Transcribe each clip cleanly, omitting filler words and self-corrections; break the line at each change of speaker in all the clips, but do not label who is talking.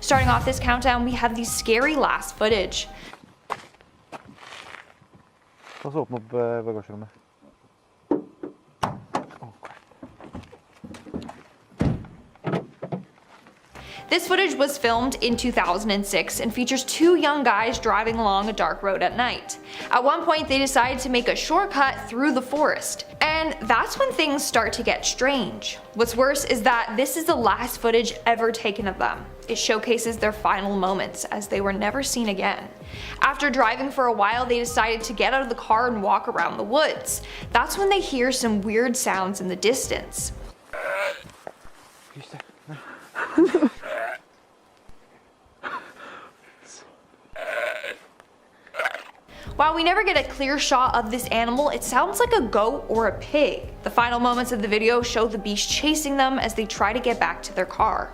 Starting off this countdown, we have the scary last footage.
Ta så åpne opp bagasjerommet.
This footage was filmed in 2006 and features two young guys driving along a dark road at night. At one point they decided to make a shortcut through the forest, and that's when things start to get strange. What's worse is that this is the last footage ever taken of them. It showcases their final moments, as they were never seen again. After driving for a while, they decided to get out of the car and walk around the woods. That's when they hear some weird sounds in the distance. While we never get a clear shot of this animal, it sounds like a goat or a pig. The final moments of the video show the beast chasing them as they try to get back to their car.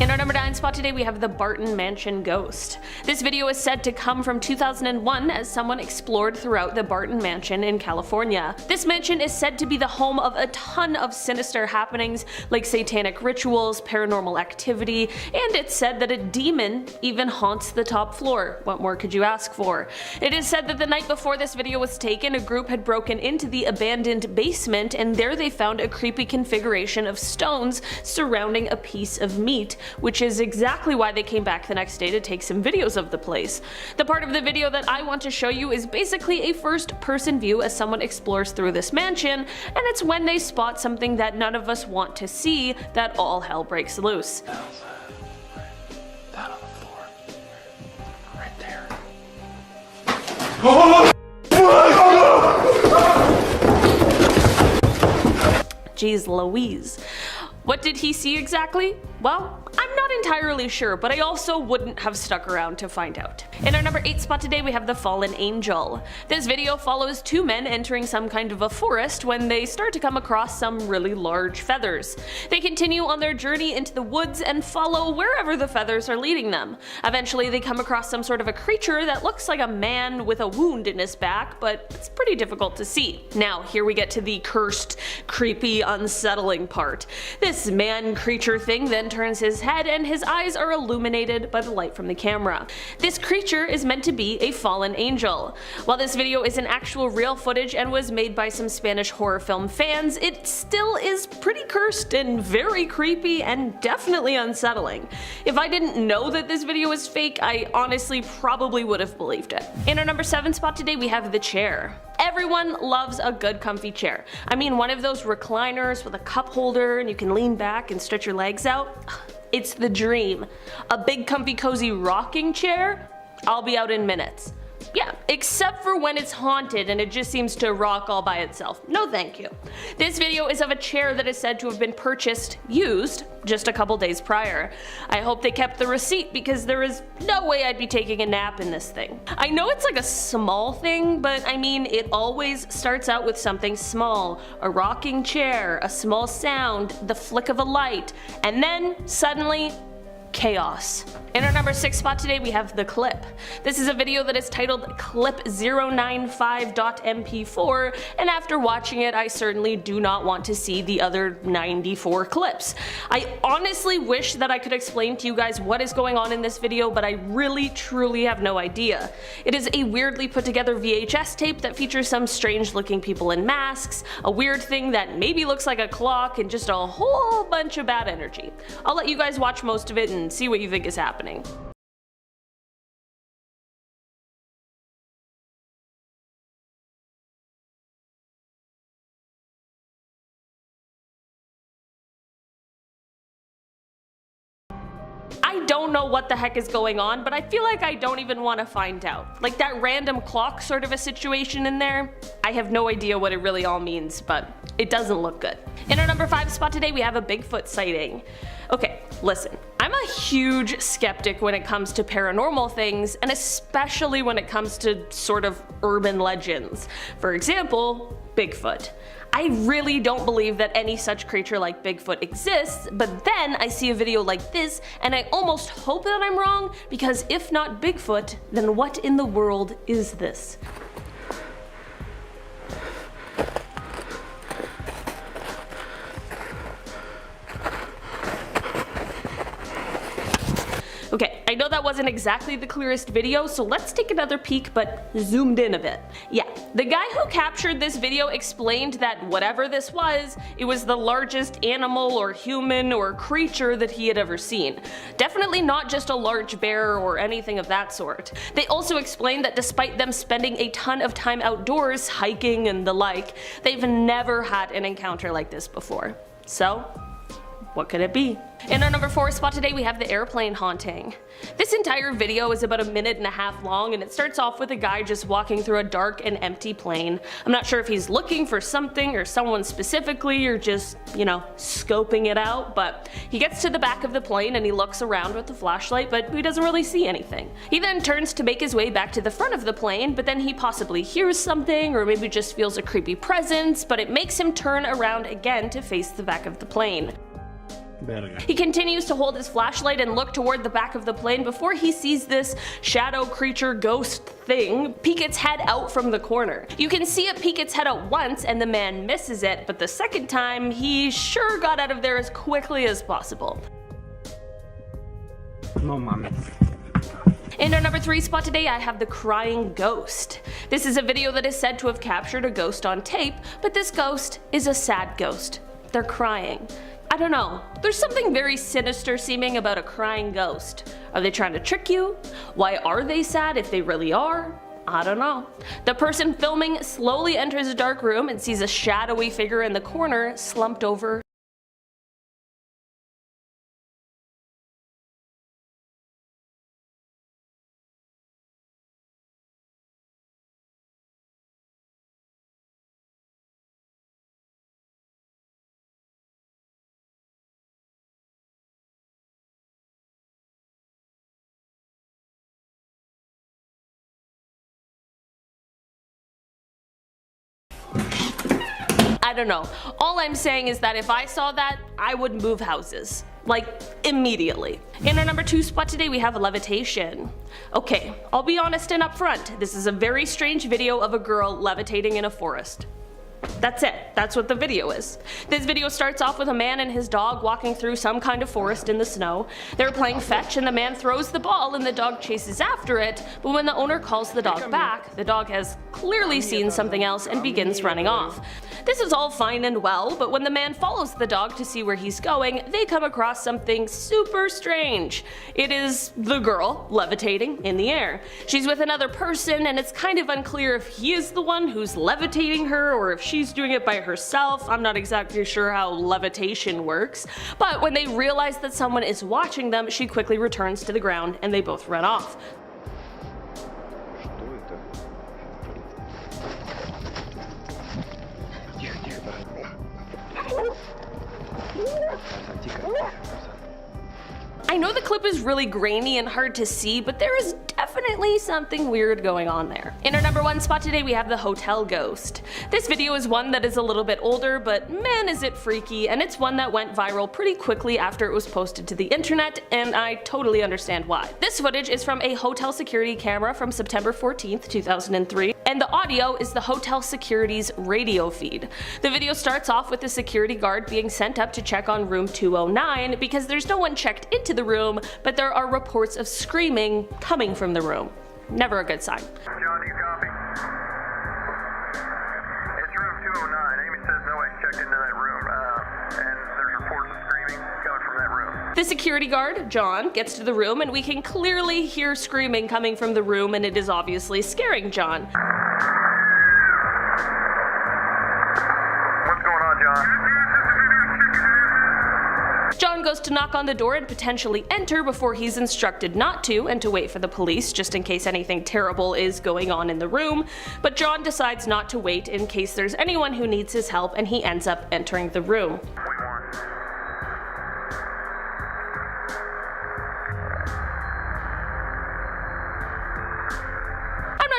In our number 9 spot today, we have the Barton Mansion Ghost. This video is said to come from 2001 as someone explored throughout the Barton Mansion in California. This mansion is said to be the home of a ton of sinister happenings like satanic rituals, paranormal activity, and it's said that a demon even haunts the top floor. What more could you ask for? It is said that the night before this video was taken, a group had broken into the abandoned basement, and there they found a creepy configuration of stones surrounding a piece of meat, which is exactly why they came back the next day to take some videos of the place. The part of the video that I want to show you is basically a first-person view as someone explores through this mansion, and it's when they spot something that none of us want to see that all hell breaks loose.
That on the floor. Right there.
Jeez Louise. What did he see exactly? Well, I'm not entirely sure, but I also wouldn't have stuck around to find out. In our number 8 spot today, we have the Fallen Angel. This video follows two men entering some kind of a forest when they start to come across some really large feathers. They continue on their journey into the woods and follow wherever the feathers are leading them. Eventually they come across some sort of a creature that looks like a man with a wound in his back, but it's pretty difficult to see. Now here we get to the cursed, creepy, unsettling part. This man creature thing then turns his head and his eyes are illuminated by the light from the camera. This creature is meant to be a fallen angel. While this video is an actual real footage and was made by some Spanish horror film fans, it still is pretty cursed and very creepy and definitely unsettling. If I didn't know that this video was fake, I honestly probably would have believed it. In our number 7 spot today, we have the chair. Everyone loves a good comfy chair. I mean, one of those recliners with a cup holder and you can lean back and stretch your legs out. It's the dream. A big comfy cozy rocking chair? I'll be out in minutes. Yeah, except for when it's haunted and it just seems to rock all by itself. No thank you. This video is of a chair that is said to have been purchased, used, just a couple days prior. I hope they kept the receipt because there is no way I'd be taking a nap in this thing. I know it's like a small thing, but I mean it always starts out with something small. A rocking chair, a small sound, the flick of a light, and then suddenly chaos. In our number 6 spot today, we have the clip. This is a video that is titled clip 095.mp4, and after watching it, I certainly do not want to see the other 94 clips. I honestly wish that I could explain to you guys what is going on in this video, but I really truly have no idea. It is a weirdly put together VHS tape that features some strange looking people in masks, a weird thing that maybe looks like a clock, and just a whole bunch of bad energy. I'll let you guys watch most of it and see what you think is happening. I don't know what the heck is going on, but I feel like I don't even want to find out. Like that random clock sort of a situation in there, I have no idea what it really all means, but it doesn't look good. In our number 5 spot today, we have a Bigfoot sighting. Okay, listen, I'm a huge skeptic when it comes to paranormal things, and especially when it comes to sort of urban legends. For example, Bigfoot. I really don't believe that any such creature like Bigfoot exists, but then I see a video like this and I almost hope that I'm wrong, because if not Bigfoot, then what in the world is this? that wasn't exactly the clearest video, so let's take another peek but zoomed in a bit. Yeah, the guy who captured this video explained that whatever this was, it was the largest animal or human or creature that he had ever seen. Definitely not just a large bear or anything of that sort. They also explained that despite them spending a ton of time outdoors, hiking and the like, they've never had an encounter like this before. So, what could it be? In our number 4 spot today, we have the airplane haunting. This entire video is about 1.5 minutes long, and it starts off with a guy just walking through a dark and empty plane. I'm not sure if he's looking for something or someone specifically, or just, you know, scoping it out, but he gets to the back of the plane and he looks around with the flashlight, but he doesn't really see anything. He then turns to make his way back to the front of the plane, but then he possibly hears something, or maybe just feels a creepy presence, but it makes him turn around again to face the back of the plane. He continues to hold his flashlight and look toward the back of the plane before he sees this shadow creature ghost thing peek its head out from the corner. You can see it peek its head out once and the man misses it, but the second time he sure got out of there as quickly as possible.
No mami.
In our number 3 spot today, I have the crying ghost. This is a video that is said to have captured a ghost on tape, but this ghost is a sad ghost. They're crying. I don't know, there's something very sinister seeming about a crying ghost. Are they trying to trick you? Why are they sad if they really are? I don't know. The person filming slowly enters a dark room and sees a shadowy figure in the corner slumped over. I don't know. All I'm saying is that if I saw that, I would move houses. Like, immediately. In our number 2 spot today, we have Levitation. Okay, I'll be honest and upfront. This is a very strange video of a girl levitating in a forest. That's it. That's what the video is. This video starts off with a man and his dog walking through some kind of forest in the snow. They're playing fetch and the man throws the ball and the dog chases after it, but when the owner calls the dog back, the dog has clearly seen something else and begins running off. This is all fine and well, but when the man follows the dog to see where he's going, they come across something super strange. It is the girl levitating in the air. She's with another person and it's kind of unclear if he is the one who's levitating her or if she's doing it by herself. I'm not exactly sure how levitation works, but when they realize that someone is watching them, she quickly returns to the ground and they both run off. I know the clip is really grainy and hard to see, but there is definitely something weird going on there. In our number 1 spot today, we have the hotel ghost. This video is one that is a little bit older, but man is it freaky, and it's one that went viral pretty quickly after it was posted to the internet, and I totally understand why. This footage is from a hotel security camera from September 14th, 2003, and the audio is the hotel security's radio feed. The video starts off with the security guard being sent up to check on room 209 because there's no one checked into the room, but there are reports of screaming coming from the room. Never a good sign.
John, do you copy? It's room 209. Amy says nobody's checked into that room, and there's reports of screaming coming from that room.
The security guard, John, gets to the room and we can clearly hear screaming coming from the room, and it is obviously scaring John.
What's going on, John?
John goes to knock on the door and potentially enter before he's instructed not to and to wait for the police just in case anything terrible is going on in the room, but John decides not to wait in case there's anyone who needs his help, and he ends up entering the room.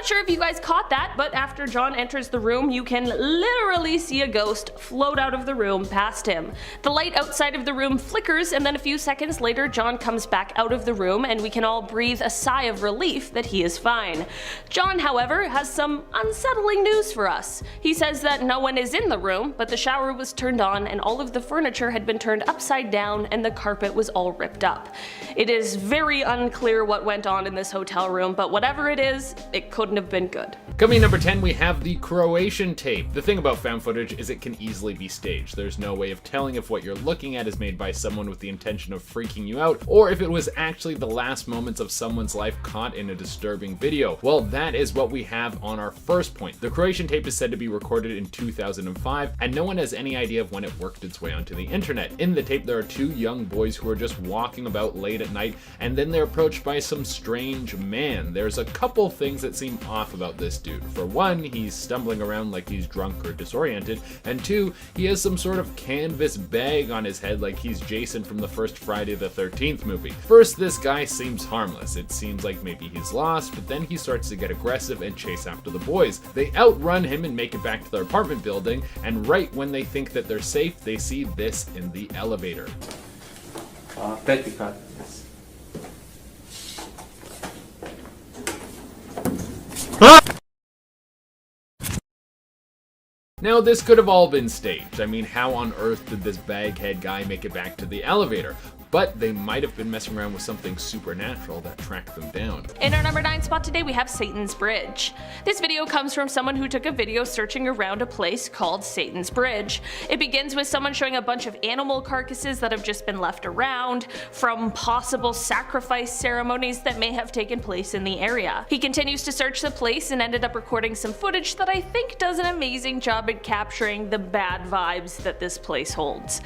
Not sure if you guys caught that, but after John enters the room, you can literally see a ghost float out of the room past him. The light outside of the room flickers, and then a few seconds later, John comes back out of the room, and we can all breathe a sigh of relief that he is fine. John, however, has some unsettling news for us. He says that no one is in the room, but the shower was turned on and all of the furniture had been turned upside down and the carpet was all ripped up. It is very unclear what went on in this hotel room, but whatever it is, it couldn't have been good.
Coming number 10, we have the Croatian tape. The thing about found footage is it can easily be staged. There's no way of telling if what you're looking at is made by someone with the intention of freaking you out, or if it was actually the last moments of someone's life caught in a disturbing video. Well, that is what we have on our first point. The Croatian tape is said to be recorded in 2005, and no one has any idea of when it worked its way onto the internet. In the tape, there are two young boys who are just walking about late at night, and then they're approached by some strange man. There's a couple things that seem off about this dude. For one, he's stumbling around like he's drunk or disoriented, and two, he has some sort of canvas bag on his head like he's Jason from the first Friday the 13th movie. First, this guy seems harmless. It seems like maybe he's lost, but then he starts to get aggressive and chase after the boys. They outrun him and make it back to their apartment building, and right when they think that they're safe, they see this in the elevator. Now, this could have all been staged. I mean, how on earth did this baghead guy make it back to the elevator? But they might have been messing around with something supernatural that tracked them down.
In our number 9 spot today, we have Satan's Bridge. This video comes from someone who took a video searching around a place called Satan's Bridge. It begins with someone showing a bunch of animal carcasses that have just been left around from possible sacrifice ceremonies that may have taken place in the area. He continues to search the place and ended up recording some footage that I think does an amazing job at capturing the bad vibes that this place holds.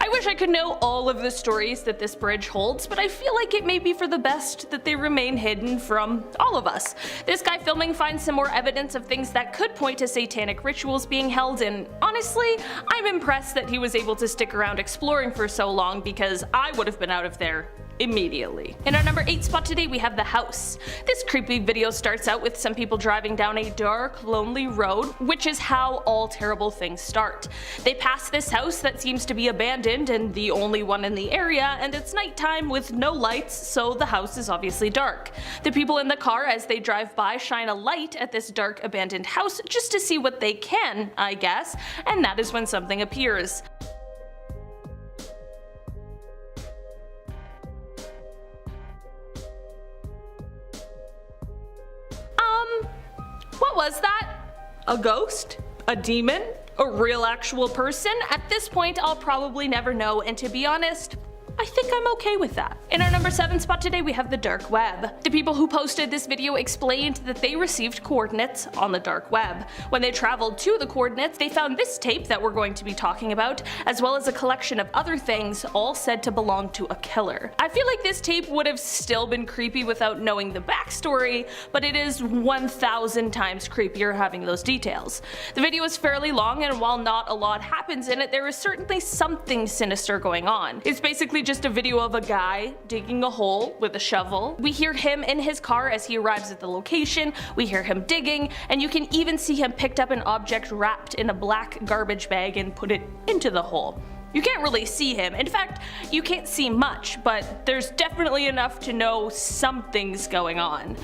I wish I could know all of the stories that this bridge holds, but I feel like it may be for the best that they remain hidden from all of us. This guy filming finds some more evidence of things that could point to satanic rituals being held, and honestly, I'm impressed that he was able to stick around exploring for so long, because I would have been out of there immediately. In our number 8 spot today, we have the house. This creepy video starts out with some people driving down a dark, lonely road, which is how all terrible things start. They pass this house that seems to be abandoned and the only one in the area, and it's nighttime with no lights, so the house is obviously dark. The people in the car, as they drive by, shine a light at this dark abandoned house just to see what they can, I guess, and that is when something appears. What was that? A ghost? A demon? A real actual person? At this point, I'll probably never know, and to be honest, I think I'm okay with that. In our number 7 spot today, we have the dark web. The people who posted this video explained that they received coordinates on the dark web. When they traveled to the coordinates, they found this tape that we're going to be talking about, as well as a collection of other things, all said to belong to a killer. I feel like this tape would have still been creepy without knowing the backstory, but it is 1,000 times creepier having those details. The video is fairly long, and while not a lot happens in it, there is certainly something sinister going on. It's basically just a video of a guy digging a hole with a shovel. We hear him in his car as he arrives at the location, we hear him digging, and you can even see him picked up an object wrapped in a black garbage bag and put it into the hole. You can't really see him. In fact, you can't see much, but there's definitely enough to know something's going on.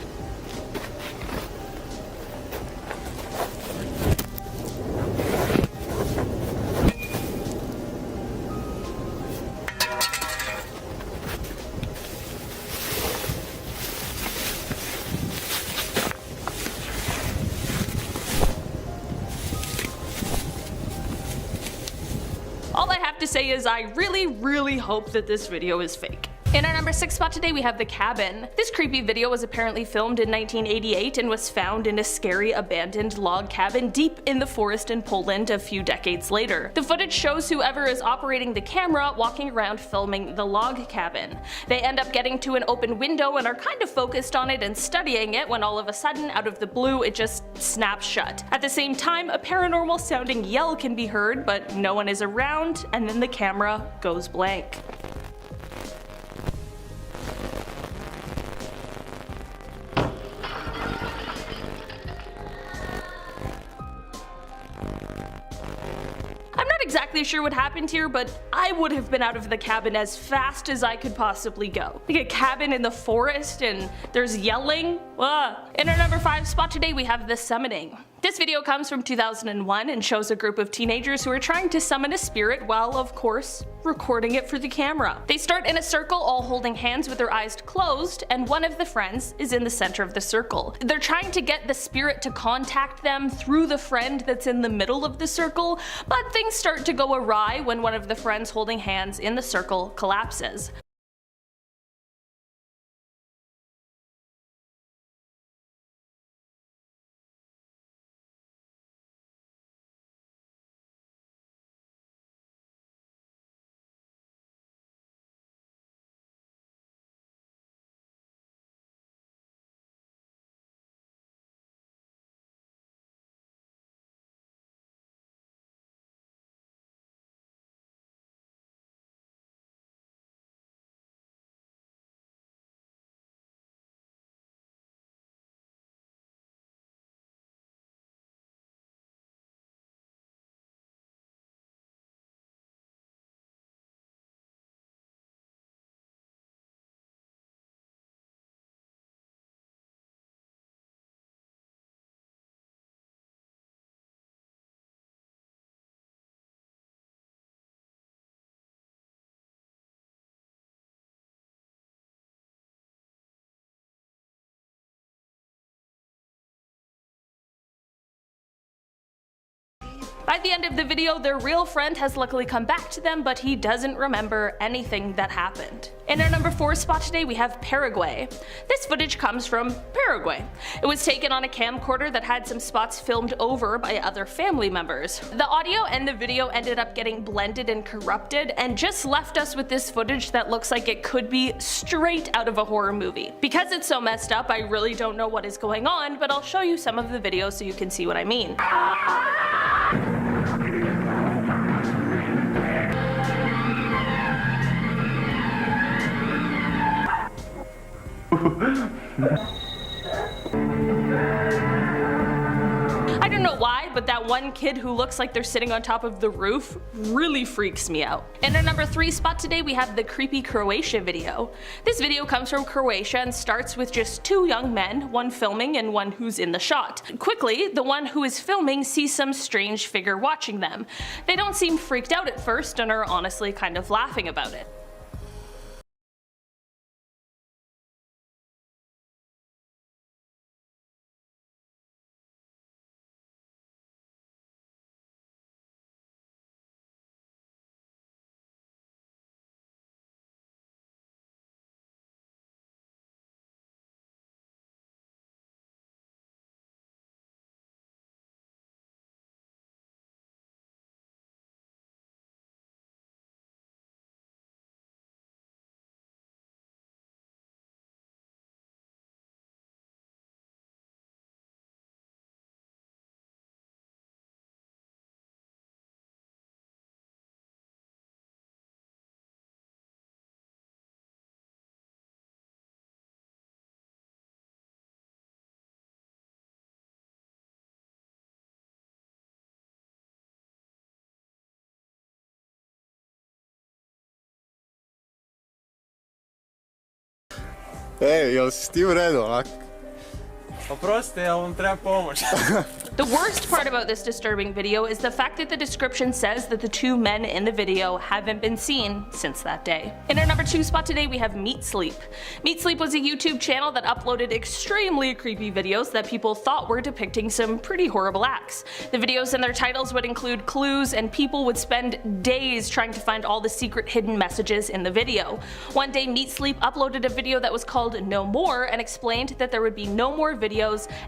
All I have to say is I really hope that this video is fake. In our number 6 spot today we have The Cabin. This creepy video was apparently filmed in 1988 and was found in a scary abandoned log cabin deep in the forest in Poland a few decades later. The footage shows whoever is operating the camera walking around filming the log cabin. They end up getting to an open window and are kind of focused on it and studying it when all of a sudden, out of the blue, it just snaps shut. At the same time, a paranormal sounding yell can be heard, but no one is around, and then the camera goes blank. I'm not exactly sure what happened here, but I would have been out of the cabin as fast as I could possibly go. Like a cabin in the forest and there's yelling. Ugh. In our number 5 spot today we have The Summoning. This video comes from 2001 and shows a group of teenagers who are trying to summon a spirit while, of course, recording it for the camera. They start in a circle all holding hands with their eyes closed, and one of the friends is in the center of the circle. They're trying to get the spirit to contact them through the friend that's in the middle of the circle, but things start to go awry when one of the friends holding hands in the circle collapses. By the end of the video, their real friend has luckily come back to them, but he doesn't remember anything that happened. In our number 4 spot today we have Paraguay. This footage comes from Paraguay. It was taken on a camcorder that had some spots filmed over by other family members. The audio and the video ended up getting blended and corrupted and just left us with this footage that looks like it could be straight out of a horror movie. Because it's so messed up, I really don't know what is going on, but I'll show you some of the video so you can see what I mean. I don't know why, but that one kid who looks like they're sitting on top of the roof really freaks me out. In our number 3 spot today we have the creepy Croatia video. This video comes from Croatia and starts with just 2 young men, one filming and one who's in the shot. Quickly, the one who is filming sees some strange figure watching them. They don't seem freaked out at first and are honestly kind of laughing about it.
Ej, jel si ti u redu, onak? Oprostite, ali vam treba pomoć.
The worst part about this disturbing video is the fact that the description says that the two men in the video haven't been seen since that day. In our number 2 spot today we have Meat Sleep. Meat Sleep was a YouTube channel that uploaded extremely creepy videos that people thought were depicting some pretty horrible acts. The videos and their titles would include clues, and people would spend days trying to find all the secret hidden messages in the video. One day Meat Sleep uploaded a video that was called No More and explained that there would be no more videos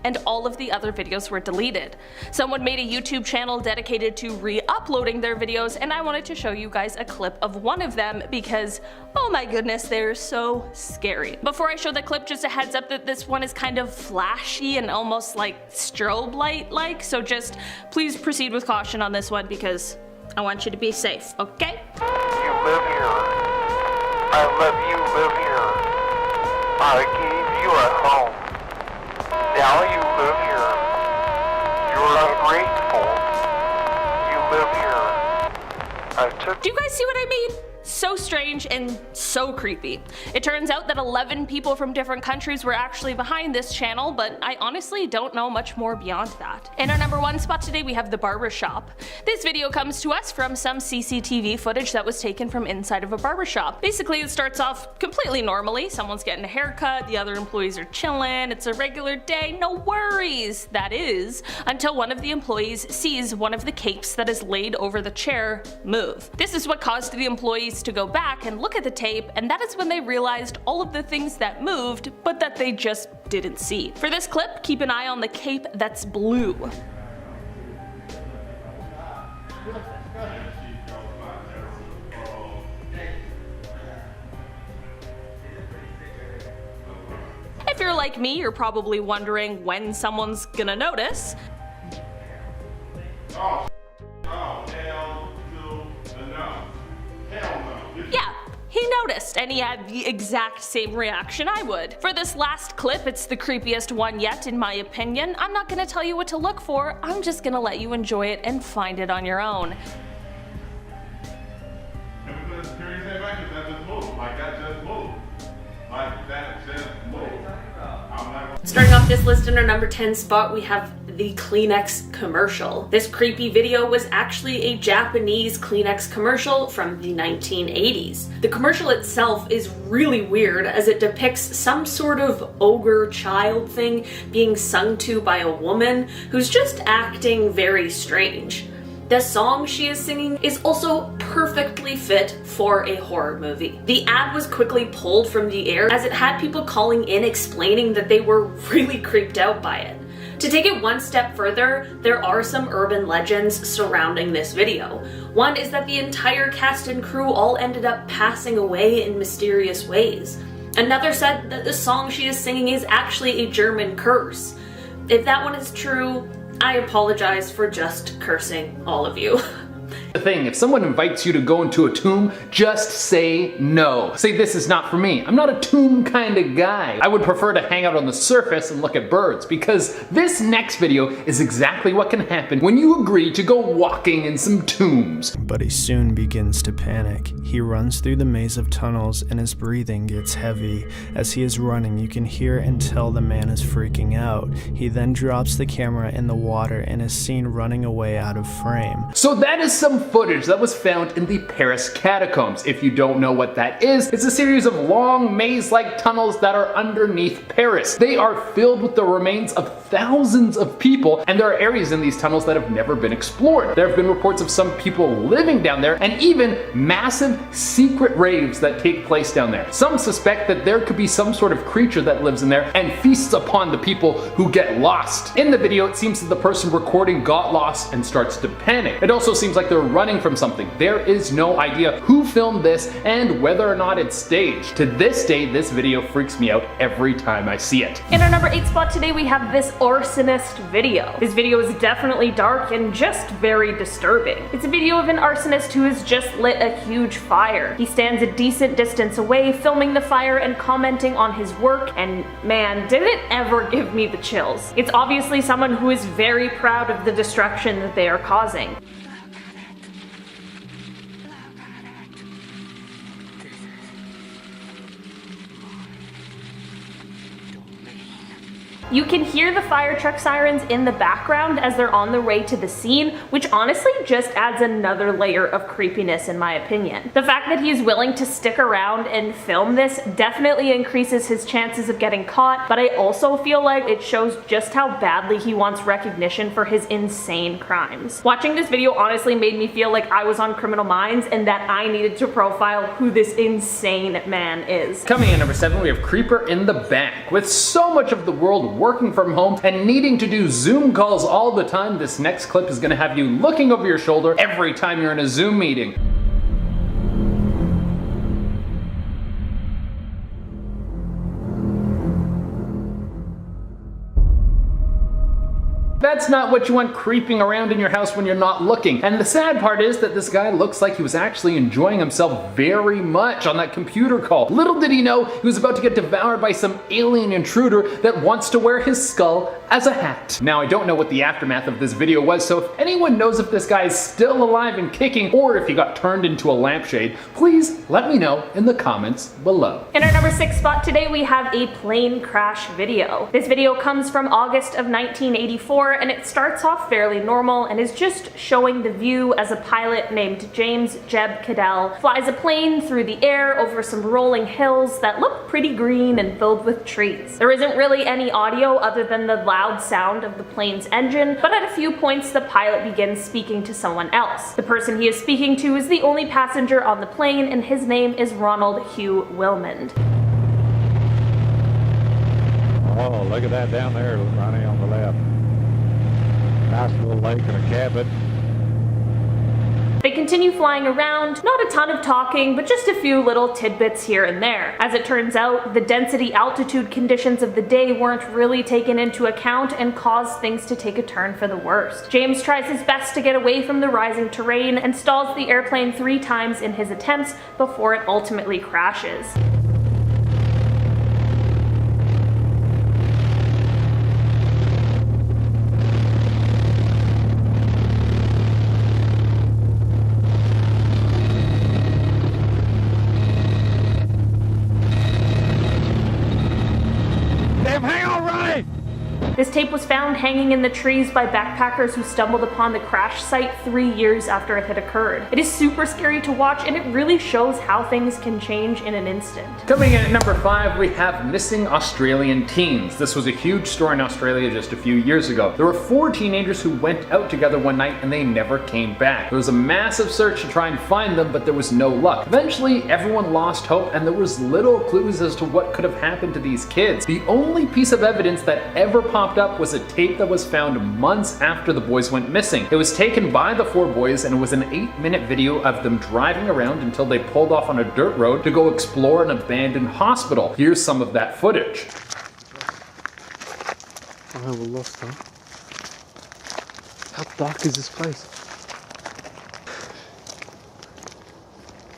and all of the other videos were deleted. Someone made a YouTube channel dedicated to re-uploading their videos, and I wanted to show you guys a clip of one of them because, oh my goodness, they're so scary. Before I show the clip, just a heads up that this one is kind of flashy and almost like strobe light like, so just please proceed with caution on this one because I want you to be safe, okay?
You live here. I let you live here. I gave you a home. Now you live here. You're ungrateful. You live here. I took.
Do you guys see what I mean? So strange and so creepy. It turns out that 11 people from different countries were actually behind this channel, but I honestly don't know much more beyond that. In our number 1 spot today we have the Barber Shop. This video comes to us from some CCTV footage that was taken from inside of a barber shop. Basically it starts off completely normally, someone's getting a haircut, the other employees are chilling, it's a regular day, no worries, that is, until one of the employees sees one of the capes that is laid over the chair move. This is what caused the employees to go back and look at the tape, and that is when they realized all of the things that moved, but that they just didn't see. For this clip, keep an eye on the cape that's blue. If you're like me, you're probably wondering when someone's gonna notice. Yeah, he noticed, and he had the exact same reaction I would. For this last clip, it's the creepiest one yet in my opinion. I'm not gonna tell you what to look for, I'm just gonna let you enjoy it and find it on your own. Starting off this list in our number 10 spot, we have the Kleenex commercial. This creepy video was actually a Japanese Kleenex commercial from the 1980s. The commercial itself is really weird as it depicts some sort of ogre child thing being sung to by a woman who's just acting very strange. The song she is singing is also perfectly fit for a horror movie. The ad was quickly pulled from the air as it had people calling in explaining that they were really creeped out by it. To take it one step further, there are some urban legends surrounding this video. One is that the entire cast and crew all ended up passing away in mysterious ways. Another said that the song she is singing is actually a German curse. If that one is true, I apologize for just cursing all of you.
The thing, if someone invites you to go into a tomb, just say no. Say, this is not for me. I'm not a tomb kind of guy. I would prefer to hang out on the surface and look at birds, because this next video is exactly what can happen when you agree to go walking in some tombs.
But he soon begins to panic. He runs through the maze of tunnels and his breathing gets heavy. As he is running, you can hear and tell the man is freaking out. He then drops the camera in the water and is seen running away out of frame.
So that is some footage that was found in the Paris catacombs. If you don't know what that is, it's a series of long maze-like tunnels that are underneath Paris. They are filled with the remains of thousands of people, and there are areas in these tunnels that have never been explored. There have been reports of some people living down there, and even massive secret raves that take place down there. Some suspect that there could be some sort of creature that lives in there and feasts upon the people who get lost. In the video, it seems that the person recording got lost and starts to panic. It also seems like they're running from something. There is no idea who filmed this and whether or not it's staged. To this day, this video freaks me out every time I see it.
In our number 8 spot today, we have this Arsonist video. This video is definitely dark and just very disturbing. It's a video of an arsonist who has just lit a huge fire. He stands a decent distance away, filming the fire and commenting on his work, and man, did it ever give me the chills. It's obviously someone who is very proud of the destruction that they are causing. You can hear the fire truck sirens in the background as they're on the way to the scene, which honestly just adds another layer of creepiness in my opinion. The fact that he is willing to stick around and film this definitely increases his chances of getting caught, but I also feel like it shows just how badly he wants recognition for his insane crimes. Watching this video honestly made me feel like I was on Criminal Minds and that I needed to profile who this insane man is.
Coming in number 7, we have Creeper in the Bank. With so much of the world working from home and needing to do Zoom calls all the time, this next clip is going to have you looking over your shoulder every time you're in a Zoom meeting. That's not what you want creeping around in your house when you're not looking. And the sad part is that this guy looks like he was actually enjoying himself very much on that computer call. Little did he know he was about to get devoured by some alien intruder that wants to wear his skull as a hat. Now, I don't know what the aftermath of this video was, so if anyone knows if this guy is still alive and kicking or if he got turned into a lampshade, please let me know in the comments below.
In our number 6 spot today, we have a plane crash video. This video comes from August of 1984, and it starts off fairly normal and is just showing the view as a pilot named James Jeb Cadell flies a plane through the air over some rolling hills that look pretty green and filled with trees. There isn't really any audio other than the loud sound of the plane's engine, but at a few points the pilot begins speaking to someone else. The person he is speaking to is the only passenger on the plane, and his name is Ronald Hugh Wilmond.
Oh, look at that down there, Ronnie, on the left. Nice little lake and a cabin.
They continue flying around, not a ton of talking, but just a few little tidbits here and there. As it turns out, the density altitude conditions of the day weren't really taken into account and caused things to take a turn for the worst. James tries his best to get away from the rising terrain and stalls the airplane 3 times in his attempts before it ultimately crashes. This tape was found hanging in the trees by backpackers who stumbled upon the crash site 3 years after it had occurred. It is super scary to watch, and it really shows how things can change in an instant.
Coming in at number 5, we have missing Australian teens. This was a huge story in Australia just a few years ago. There were 4 teenagers who went out together one night and they never came back. There was a massive search to try and find them, but there was no luck. Eventually, everyone lost hope and there was little clues as to what could have happened to these kids. The only piece of evidence that ever popped up was a tape that was found months after the boys went missing. It was taken by the 4 boys and it was an 8-minute video of them driving around until they pulled off on a dirt road to go explore an abandoned hospital. Here's some of that footage.
Oh, we're lost, huh? How dark is this place?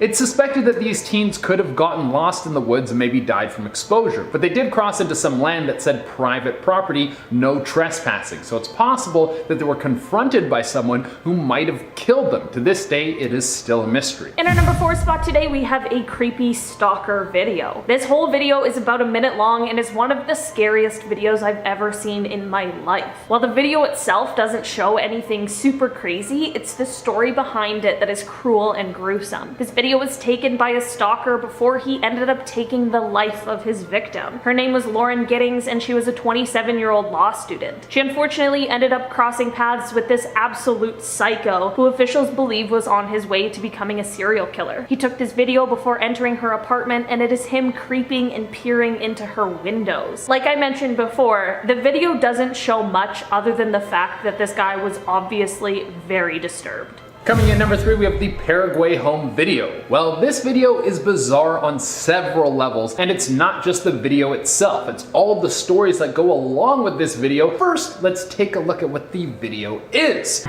It's suspected that these teens could have gotten lost in the woods and maybe died from exposure, but they did cross into some land that said private property, no trespassing, so it's possible that they were confronted by someone who might have killed them. To this day, it is still a mystery.
In our number 4 spot today, we have a creepy stalker video. This whole video is about a minute long and is one of the scariest videos I've ever seen in my life. While the video itself doesn't show anything super crazy, it's the story behind it that is cruel and gruesome. This video was taken by a stalker before he ended up taking the life of his victim. Her name was Lauren Giddings and she was a 27-year-old law student. She unfortunately ended up crossing paths with this absolute psycho who officials believe was on his way to becoming a serial killer. He took this video before entering her apartment and it is him creeping and peering into her windows. Like I mentioned before, the video doesn't show much other than the fact that this guy was obviously very disturbed.
Coming in number 3, we have the Paraguay home video. Well, this video is bizarre on several levels, and it's not just the video itself, it's all the stories that go along with this video. First, let's take a look at what the video is.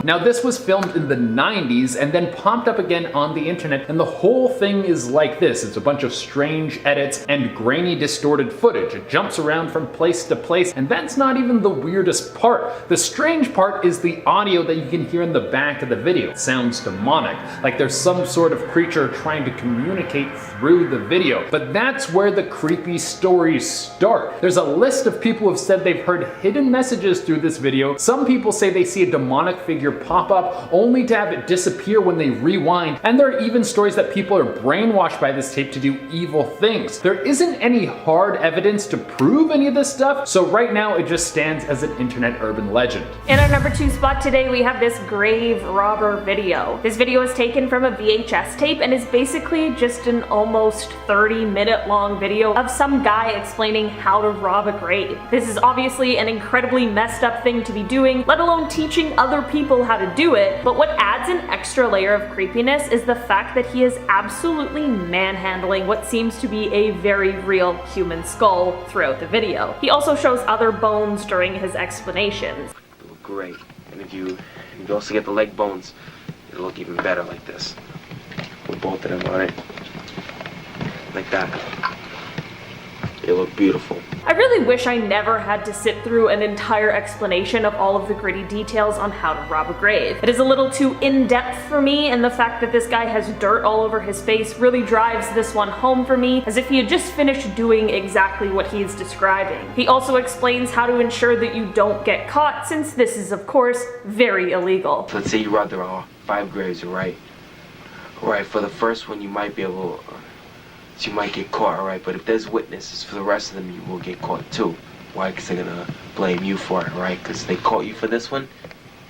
Now this was filmed in the 90s and then popped up again on the internet, and the whole thing is like this. It's a bunch of strange edits and grainy distorted footage. It jumps around from place to place, and that's not even the weirdest part. The strange part is the audio that you can hear in the back of the video. It sounds demonic, like there's some sort of creature trying to communicate through the video. But that's where the creepy stories start. There's a list of people who have said they've heard hidden messages through this video. Some people say they see a demonic figure pop up only to have it disappear when they rewind, and there are even stories that people are brainwashed by this tape to do evil things. There isn't any hard evidence to prove any of this stuff, so right now it just stands as an internet urban legend.
In our number 2 spot today, we have this grave robber video. This video is taken from a VHS tape and is basically just an almost 30-minute long video of some guy explaining how to rob a grave. This is obviously an incredibly messed up thing to be doing, let alone teaching other people how to do it, but what adds an extra layer of creepiness is the fact that he is absolutely manhandling what seems to be a very real human skull throughout the video. He also shows other bones during his explanations.
They look great, and if you also get the leg bones, it'll look even better like this, with both of them on it, like that. They look beautiful.
I really wish I never had to sit through an entire explanation of all of the gritty details on how to rob a grave. It is a little too in-depth for me, and the fact that this guy has dirt all over his face really drives this one home for me, as if he had just finished doing exactly what he's describing. He also explains how to ensure that you don't get caught, since this is of course very illegal.
Let's say you robbed there are 5 graves, right? Alright, for the first one you might be able you might get caught, alright? But if there's witnesses for the rest of them, you will get caught too. Why? Because they're gonna blame you for it, right? Because they caught you for this one,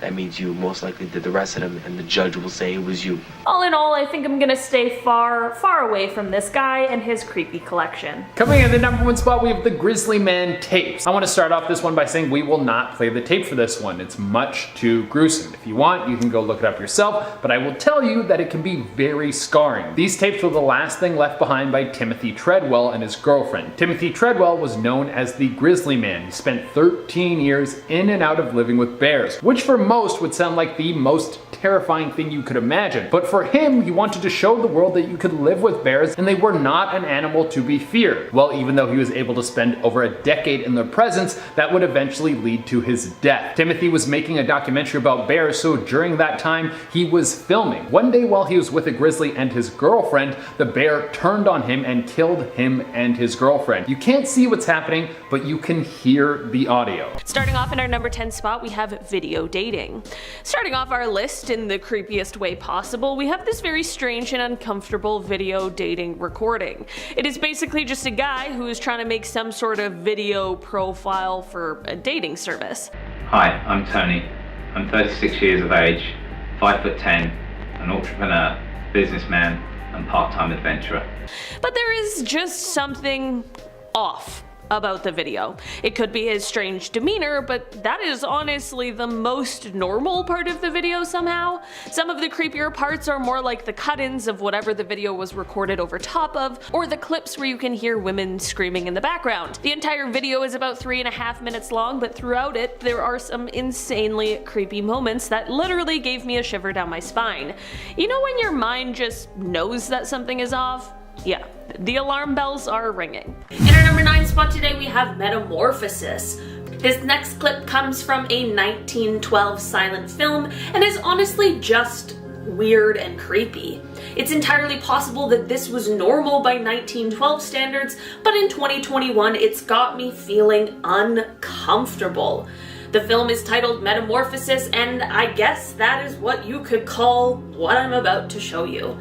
that means you most likely did the rest of them, and the judge will say it was you.
All in all, I think I'm gonna stay far, far away from this guy and his creepy collection.
Coming in the number 1 spot, we have the Grizzly Man tapes. I want to start off this one by saying we will not play the tape for this one. It's much too gruesome. If you want, you can go look it up yourself, but I will tell you that it can be very scarring. These tapes were the last thing left behind by Timothy Treadwell and his girlfriend. Timothy Treadwell was known as the Grizzly Man. He spent 13 years in and out of living with bears, which for most would sound like the most terrifying thing you could imagine. But for him, he wanted to show the world that you could live with bears and they were not an animal to be feared. Well, even though he was able to spend over a decade in their presence, that would eventually lead to his death. Timothy was making a documentary about bears, so during that time, he was filming. One day while he was with a grizzly and his girlfriend, the bear turned on him and killed him and his girlfriend. You can't see what's happening, but you can hear the audio.
Starting off in our number 10 spot, we have video dating. Starting off our list in the creepiest way possible, we have this very strange and uncomfortable video dating recording. It is basically just a guy who is trying to make some sort of video profile for a dating service.
Hi, I'm Tony. I'm 36 years of age, 5'10", an entrepreneur, businessman, and part-time adventurer.
But there is just something off about the video. It could be his strange demeanor, but that is honestly the most normal part of the video somehow. Some of the creepier parts are more like the cut-ins of whatever the video was recorded over top of, or the clips where you can hear women screaming in the background. The entire video is about 3.5 minutes long, but throughout it, there are some insanely creepy moments that literally gave me a shiver down my spine. You know when your mind just knows that something is off? Yeah, the alarm bells are ringing. In our number 9 spot today, we have Metamorphosis. This next clip comes from a 1912 silent film and is honestly just weird and creepy. It's entirely possible that this was normal by 1912 standards, but in 2021 it's got me feeling uncomfortable. The film is titled Metamorphosis, and I guess that is what you could call what I'm about to show you.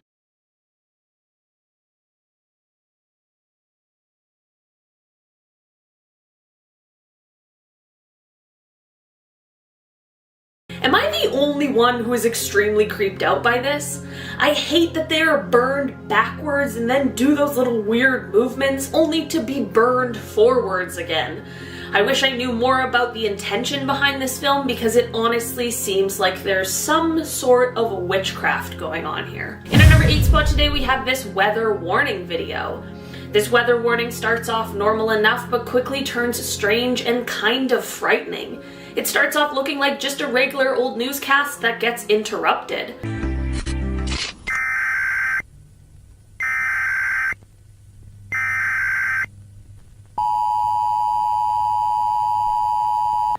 Am I the only one who is extremely creeped out by this? I hate that they are burned backwards and then do those little weird movements only to be burned forwards again. I wish I knew more about the intention behind this film because it honestly seems like there's some sort of witchcraft going on here. In our number 8 spot today, we have this weather warning video. This weather warning starts off normal enough but quickly turns strange and kind of frightening. It starts off looking like just a regular old newscast that gets interrupted.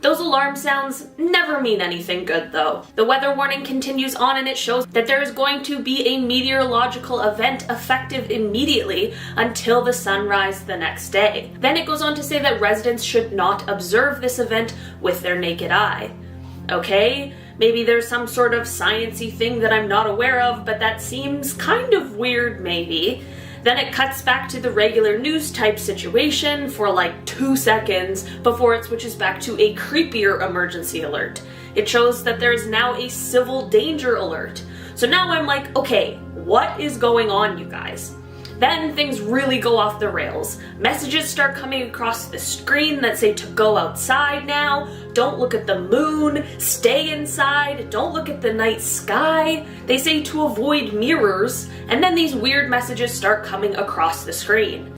Those alarm sounds never mean anything good though. The weather warning continues on and it shows that there is going to be a meteorological event effective immediately until the sunrise the next day. Then it goes on to say that residents should not observe this event with their naked eye. Okay, maybe there's some sort of sciencey thing that I'm not aware of, but that seems kind of weird maybe. Then it cuts back to the regular news type situation for like 2 seconds before it switches back to a creepier emergency alert. It shows that there is now a civil danger alert. So now I'm like, okay, what is going on, you guys? Then things really go off the rails. Messages start coming across the screen that say to go outside now, don't look at the moon, stay inside, don't look at the night sky. They say to avoid mirrors, and then these weird messages start coming across the screen.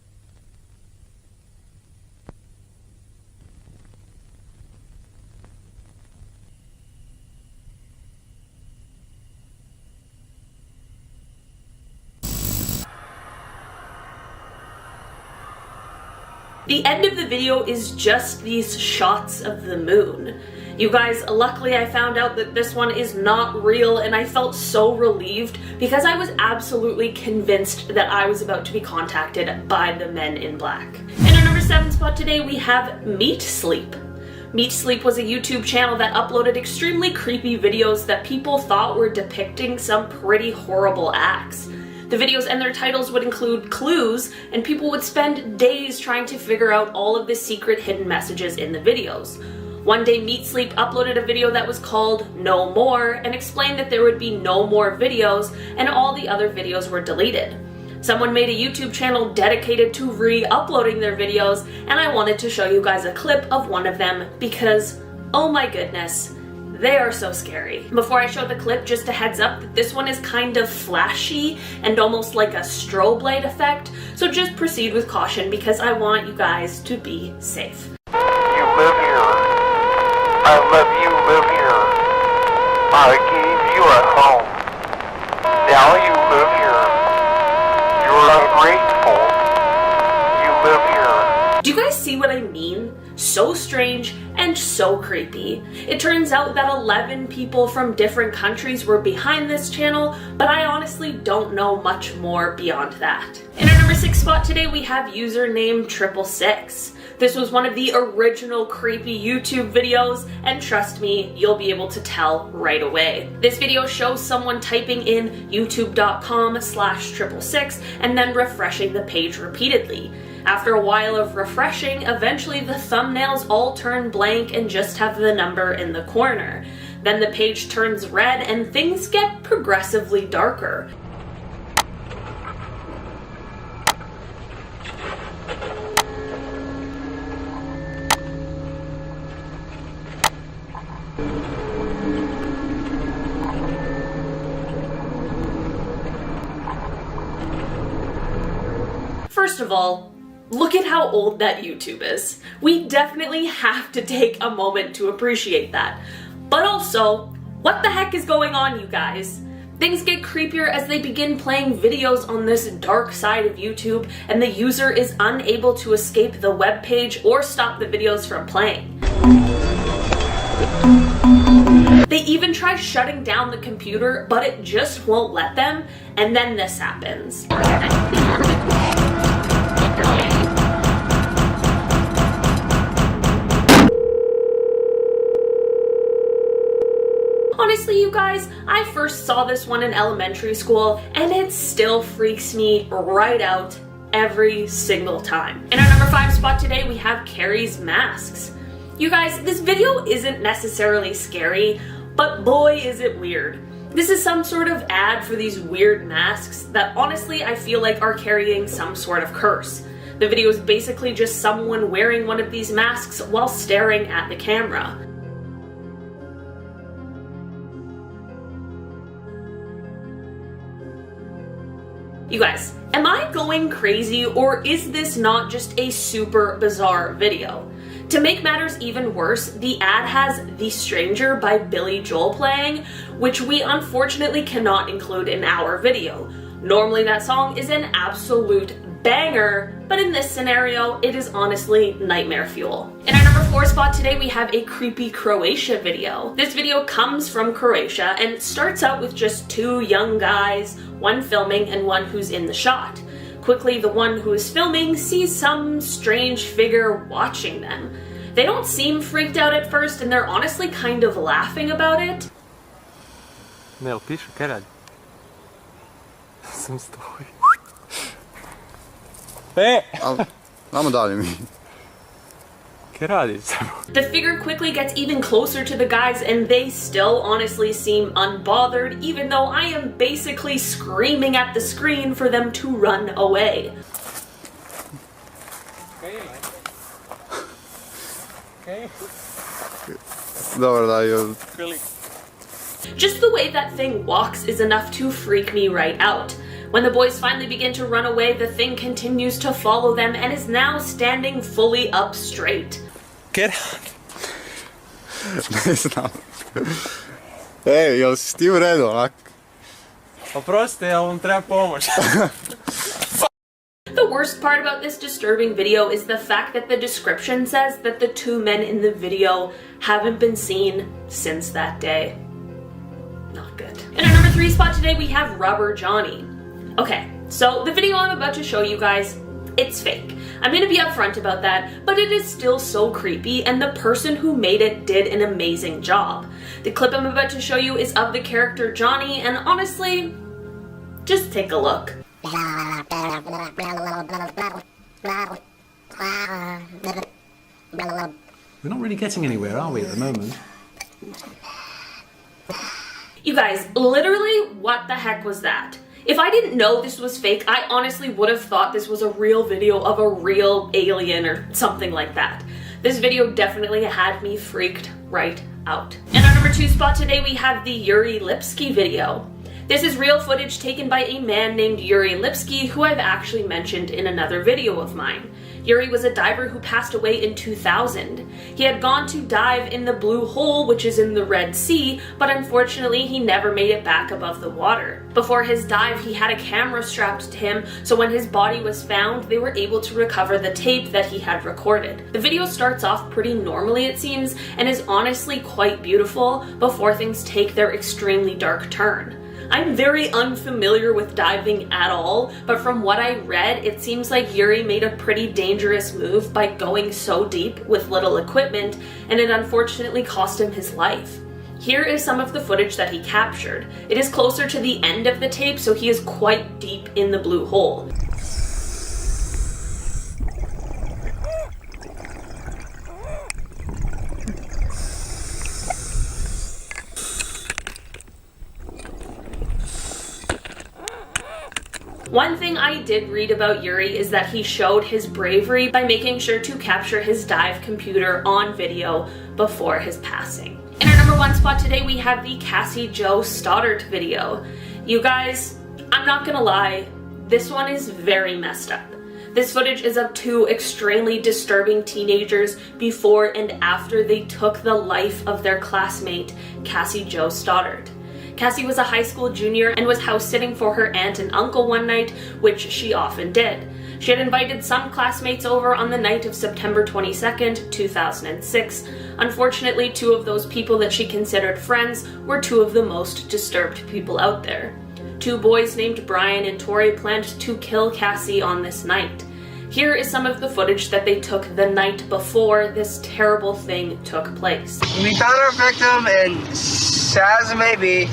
The end of the video is just these shots of the moon. You guys, luckily I found out that this one is not real and I felt so relieved because I was absolutely convinced that I was about to be contacted by the men in black. In our number 7 spot today we have Meat Sleep. Meat Sleep was a YouTube channel that uploaded extremely creepy videos that people thought were depicting some pretty horrible acts. The videos and their titles would include clues, and people would spend days trying to figure out all of the secret hidden messages in the videos. One day Meat Sleep uploaded a video that was called No More and explained that there would be no more videos and all the other videos were deleted. Someone made a YouTube channel dedicated to re-uploading their videos, and I wanted to show you guys a clip of one of them because, oh my goodness, they are so scary. Before I show the clip, just a heads up that this one is kind of flashy and almost like a strobe light effect, so just proceed with caution because I want you guys to be safe.
You live here. I love you live here. I gave you a home. Now you live here. You're ungrateful. You live here.
Do you guys see what I mean? So strange and so creepy. It turns out that 11 people from different countries were behind this channel, but I honestly don't know much more beyond that. In our number 6 spot today we have username 666. This was one of the original creepy YouTube videos, and trust me, you'll be able to tell right away. This video shows someone typing in youtube.com/666 and then refreshing the page repeatedly. After a while of refreshing, eventually the thumbnails all turn blank and just have the number in the corner. Then the page turns red and things get progressively darker. First of all, look at how old that YouTube is. We definitely have to take a moment to appreciate that. But also, what the heck is going on, you guys? Things get creepier as they begin playing videos on this dark side of YouTube, and the user is unable to escape the web page or stop the videos from playing. They even try shutting down the computer, but it just won't let them, and then this happens. Honestly, you guys, I first saw this one in elementary school, and it still freaks me right out every single time. In our number 5 spot today, we have Carrie's masks. You guys, this video isn't necessarily scary, but boy is it weird. This is some sort of ad for these weird masks that honestly I feel like are carrying some sort of curse. The video is basically just someone wearing one of these masks while staring at the camera. You guys, am I going crazy or is this not just a super bizarre video? To make matters even worse, the ad has The Stranger by Billy Joel playing, which we unfortunately cannot include in our video. Normally that song is an absolute banger, but in this scenario, it is honestly nightmare fuel. In our number 4 spot today, we have a creepy Croatia video. This video comes from Croatia and starts out with just 2 young guys, one filming and one who's in the shot. Quickly, the one who is filming sees some strange figure watching them. They don't seem freaked out at first and they're honestly kind of laughing about it.
Ne, jel piše, kaj radi? Sam stoji.
Vamo dalje mi.
Kaj radi samo?
The figure quickly gets even closer to the guys and they still honestly seem unbothered, even though I am basically screaming at the screen for them to run away.
Dobro daju.
Just the way that thing walks is enough to freak me right out. When the boys finally begin to run away, the thing continues to follow them and is now standing fully up straight.
Kaj
Ne znam. Ej, jel si ti u redu onak?
Oprostite, jel vam treba pomoć?
The worst part about this disturbing video is the fact that the description says that the 2 men in the video haven't been seen since that day. Not good. In our number 3 spot today, we have Rubber Johnny. Okay, so the video I'm about to show you guys, it's fake. I'm gonna be upfront about that, but it is still so creepy and the person who made it did an amazing job. The clip I'm about to show you is of the character Johnny, and honestly, just take a look.
We're not really getting anywhere, are we, at the moment?
You guys, literally, what the heck was that? If I didn't know this was fake, I honestly would have thought this was a real video of a real alien or something like that. This video definitely had me freaked right out. In our number 2 spot today, we have the Yuri Lipsky video. This is real footage taken by a man named Yuri Lipsky, who I've actually mentioned in another video of mine. Yuri was a diver who passed away in 2000. He had gone to dive in the Blue Hole, which is in the Red Sea, but unfortunately he never made it back above the water. Before his dive, he had a camera strapped to him, so when his body was found, they were able to recover the tape that he had recorded. The video starts off pretty normally, it seems, and is honestly quite beautiful before things take their extremely dark turn. I'm very unfamiliar with diving at all, but from what I read, it seems like Yuri made a pretty dangerous move by going so deep with little equipment, and it unfortunately cost him his life. Here is some of the footage that he captured. It is closer to the end of the tape, so he is quite deep in the Blue Hole. One thing I did read about Yuri is that he showed his bravery by making sure to capture his dive computer on video before his passing. In our number 1 spot today, we have the Cassie Jo Stoddart video. You guys, I'm not gonna lie, this one is very messed up. This footage is of 2 extremely disturbing teenagers before and after they took the life of their classmate, Cassie Jo Stoddart. Cassie was a high school junior and was house sitting for her aunt and uncle one night, which she often did. She had invited some classmates over on the night of September 22nd, 2006. Unfortunately, 2 of those people that she considered friends were 2 of the most disturbed people out there. 2 boys named Brian and Tori planned to kill Cassie on this night. Here is some of the footage that they took the night before this terrible thing took place.
We found our victim, and sad as it may be,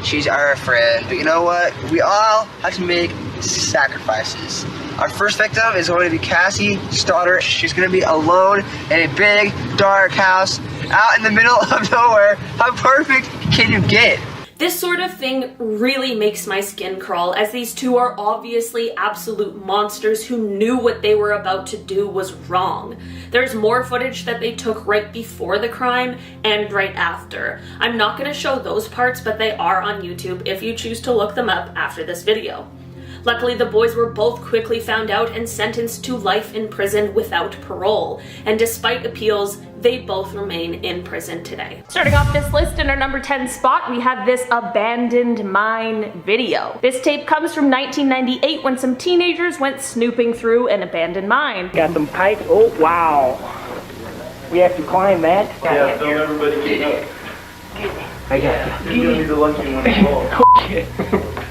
she's our friend. But you know what? We all have to make sacrifices. Our first victim is going to be Cassie Stoddart. She's going to be alone in a big, dark house out in the middle of nowhere. How perfect can you get?
This sort of thing really makes my skin crawl, as these 2 are obviously absolute monsters who knew what they were about to do was wrong. There's more footage that they took right before the crime and right after. I'm not going to show those parts, but they are on YouTube if you choose to look them up after this video. Luckily, the boys were both quickly found out and sentenced to life in prison without parole, and despite appeals, they both remain in prison today. Starting off this list in our number 10 spot, we have this abandoned mine video. This tape comes from 1998 when some teenagers went snooping through an abandoned mine.
Got some pipes. Oh, wow. We have to climb that.
Yeah, don't everybody get up.
I got
You're gonna be the lucky one to fall.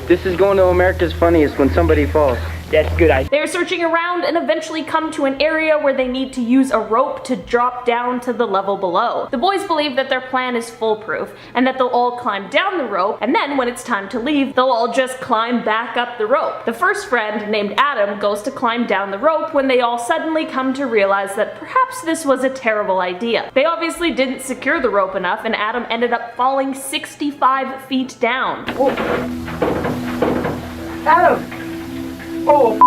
This is going to America's Funniest when somebody falls. That's a good idea.
They are searching around and eventually come to an area where they need to use a rope to drop down to the level below. The boys believe that their plan is foolproof and that they'll all climb down the rope, and then when it's time to leave, they'll all just climb back up the rope. The first friend, named Adam, goes to climb down the rope when they all suddenly come to realize that perhaps this was a terrible idea. They obviously didn't secure the rope enough, and Adam ended up falling 65 feet down.
Oh. Adam! Oh,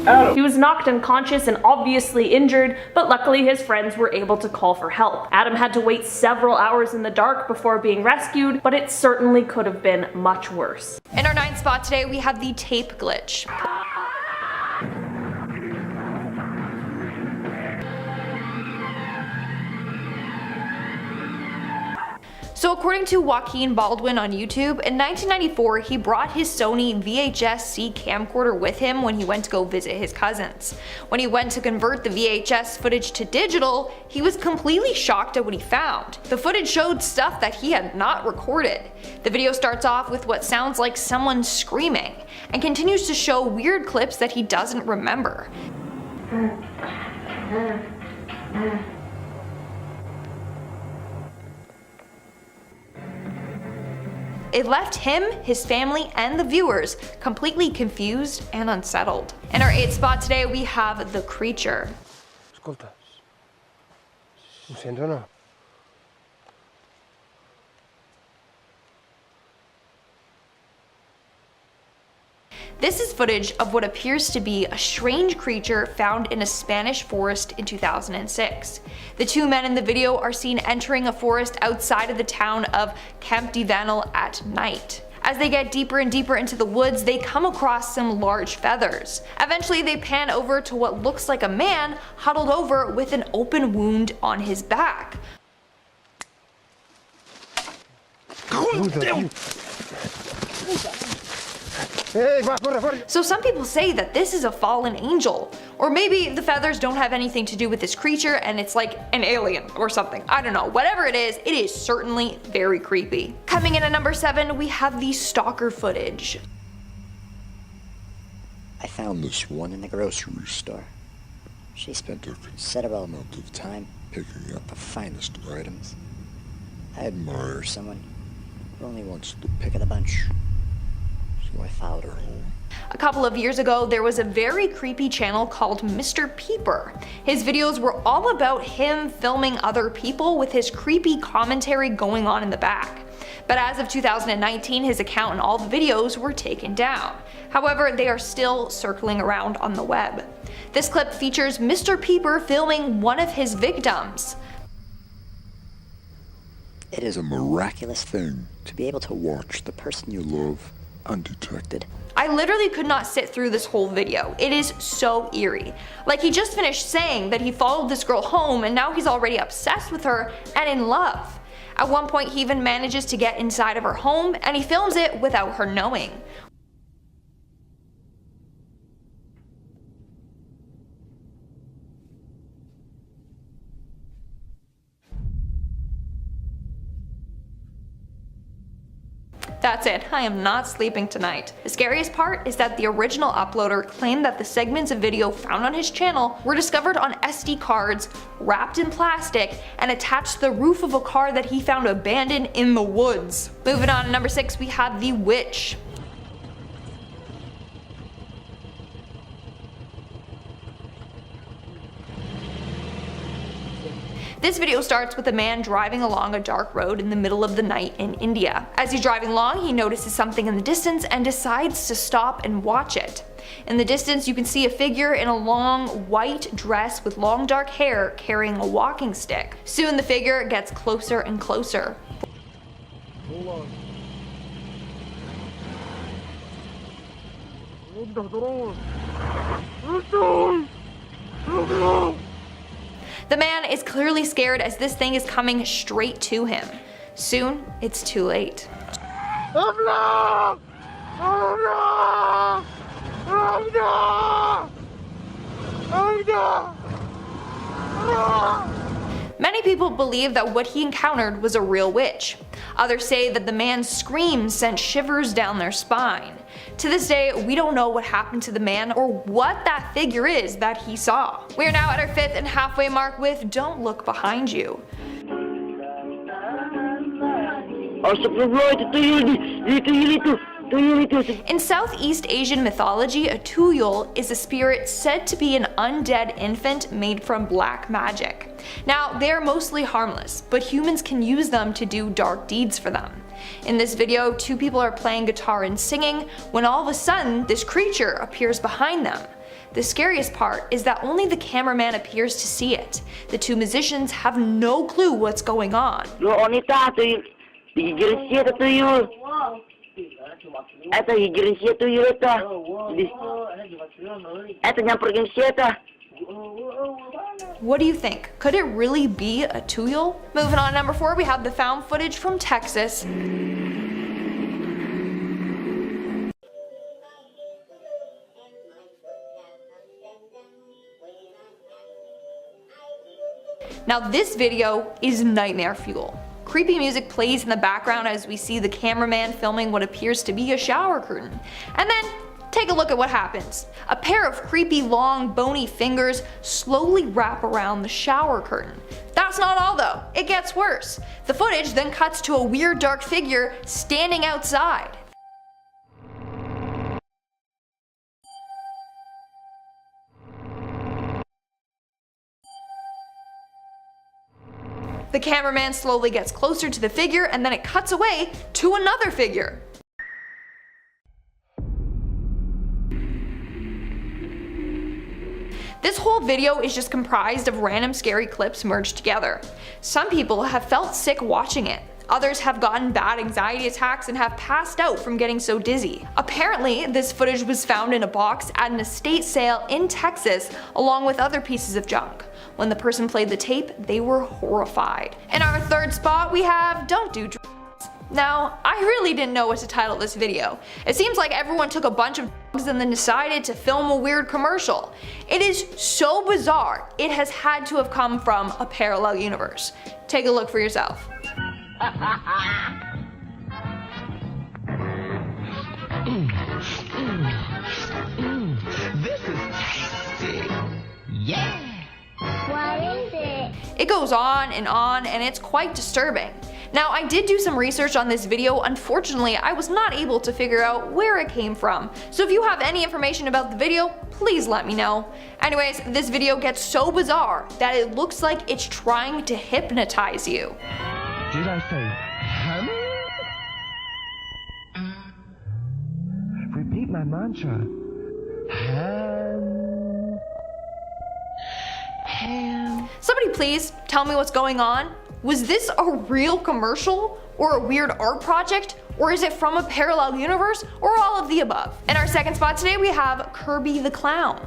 Adam.
He was knocked unconscious and obviously injured, but luckily his friends were able to call for help. Adam had to wait several hours in the dark before being rescued, but it certainly could have been much worse.
In our 9th spot today, we have the tape glitch. So according to Joaquin Baldwin on YouTube, in 1994 he brought his Sony VHS-C camcorder with him when he went to go visit his cousins. When he went to convert the VHS footage to digital, he was completely shocked at what he found. The footage showed stuff that he had not recorded. The video starts off with what sounds like someone screaming, and continues to show weird clips that he doesn't remember. It left him, his family, and the viewers completely confused and unsettled. In our 8th spot today, we have the creature.
Ascolta, non sento no.
This is footage of what appears to be a strange creature found in a Spanish forest in 2006. The two men in the video are seen entering a forest outside of the town of Campdevànol at night. As they get deeper and deeper into the woods, they come across some large feathers. Eventually they pan over to what looks like a man huddled over with an open wound on his back. So some people say that this is a fallen angel, or maybe the feathers don't have anything to do with this creature and it's like an alien or something. I don't know. Whatever it is certainly very creepy. Coming in at number 7, we have the stalker footage.
I found this one in the grocery store. She spent a considerable amount of time picking up the finest of items. I admire someone who only wants to pick of the bunch. So I followed her home.
A couple of years ago, there was a very creepy channel called Mr. Peeper. His videos were all about him filming other people with his creepy commentary going on in the back. But as of 2019, his account and all the videos were taken down. However, they are still circling around on the web. This clip features Mr. Peeper filming one of his victims.
It is a miraculous thing to be able to watch the person you love undetected.
I literally could not sit through this whole video. It is so eerie. Like, he just finished saying that he followed this girl home and now he's already obsessed with her and in love. At one point he even manages to get inside of her home and he films it without her knowing. That's it, I am not sleeping tonight. The scariest part is that the original uploader claimed that the segments of video found on his channel were discovered on SD cards, wrapped in plastic, and attached to the roof of a car that he found abandoned in the woods. Moving on to number 6, we have the witch. This video starts with a man driving along a dark road in the middle of the night in India. As he's driving along, he notices something in the distance and decides to stop and watch it. In the distance, you can see a figure in a long white dress with long dark hair carrying a walking stick. Soon the figure gets closer and closer.
Hold on.
The man is clearly scared as this thing is coming straight to him. Soon, it's too late. Many people believe that what he encountered was a real witch. Others say that the man's screams sent shivers down their spine. To this day, we don't know what happened to the man or what that figure is that he saw. We are now at our 5th and halfway mark with Don't Look Behind You. In Southeast Asian mythology, a Tuyol is a spirit said to be an undead infant made from black magic. Now, they are mostly harmless, but humans can use them to do dark deeds for them. In this video, 2 people are playing guitar and singing when all of a sudden this creature appears behind them. The scariest part is that only the cameraman appears to see it. The 2 musicians have no clue what's going on. What do you think? Could it really be a Tuyol? Moving on to number 4, we have the found footage from Texas. Now this video is nightmare fuel. Creepy music plays in the background as we see the cameraman filming what appears to be a shower curtain. And then, take a look at what happens. A pair of creepy long bony fingers slowly wrap around the shower curtain. That's not all though, it gets worse. The footage then cuts to a weird dark figure standing outside. The cameraman slowly gets closer to the figure and then it cuts away to another figure. This whole video is just comprised of random scary clips merged together. Some people have felt sick watching it. Others have gotten bad anxiety attacks and have passed out from getting so dizzy. Apparently, this footage was found in a box at an estate sale in Texas along with other pieces of junk. When the person played the tape, they were horrified. In our 3rd spot, we have Don't Do Drugs. Now, I really didn't know what to title this video. It seems like everyone took a bunch of drugs and then decided to film a weird commercial. It is so bizarre, it has had to have come from a parallel universe. Take a look for yourself.
This is tasty. Yeah.
What is it? It goes on, and it's quite disturbing. Now, I did do some research on this video. Unfortunately, I was not able to figure out where it came from. So if you have any information about the video, please let me know. Anyways, this video gets so bizarre that it looks like it's trying to hypnotize you.
Did I say ham? Repeat my mantra. Ham. Ham.
Somebody please tell me what's going on. Was this a real commercial? Or a weird art project? Or is it from a parallel universe? Or all of the above? In our 2nd spot today, we have Kirby the Clown.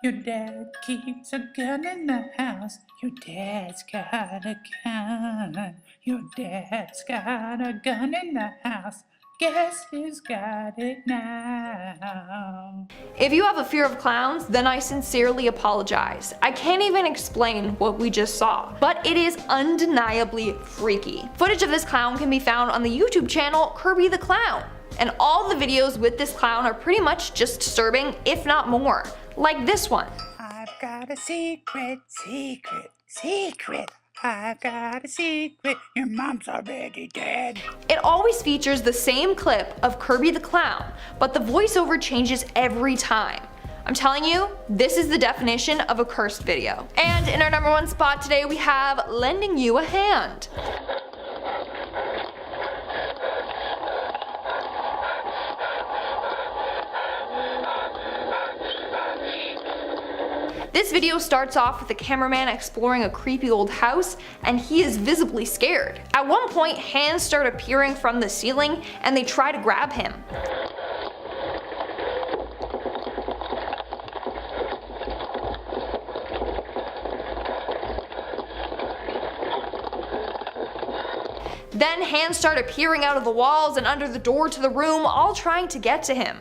Your dad keeps a gun in the house. Your dad's got a gun. Your dad's got a gun in the house. Guess who's got it now?
If you have a fear of clowns, then I sincerely apologize. I can't even explain what we just saw, but it is undeniably freaky. Footage of this clown can be found on the YouTube channel Kirby the Clown. And all the videos with this clown are pretty much just disturbing, if not more. Like this one.
I've got a secret, secret, secret. I've got a secret, your mom's already dead.
It always features the same clip of Kirby the Clown, but the voiceover changes every time. I'm telling you, this is the definition of a cursed video. And in our number 1 spot today, we have Lending You a Hand. This video starts off with the cameraman exploring a creepy old house, and he is visibly scared. At one point, hands start appearing from the ceiling, and they try to grab him. Then hands start appearing out of the walls and under the door to the room, all trying to get to him.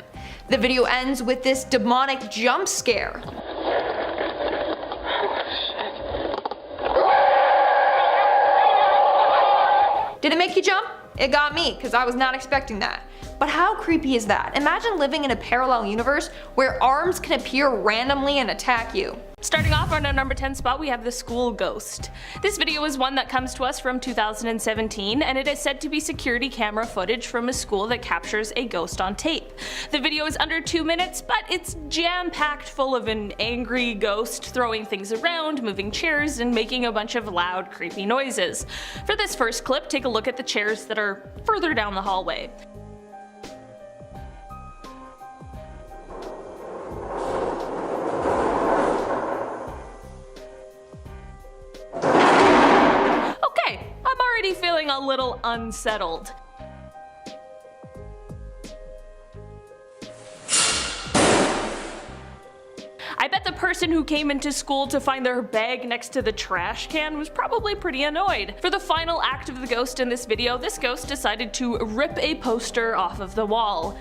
The video ends with this demonic jump scare. Did it make you jump? It got me, because I was not expecting that. But how creepy is that? Imagine living in a parallel universe where arms can appear randomly and attack you.
Starting off on our number 10 spot, we have the school ghost. This video is one that comes to us from 2017, and it is said to be security camera footage from a school that captures a ghost on tape. The video is under 2 minutes, but it's jam-packed full of an angry ghost throwing things around, moving chairs, and making a bunch of loud, creepy noises. For this first clip, take a look at the chairs that are further down the hallway. Feeling a little unsettled. I bet the person who came into school to find their bag next to the trash can was probably pretty annoyed. For the final act of the ghost in this video, this ghost decided to rip a poster off of the wall.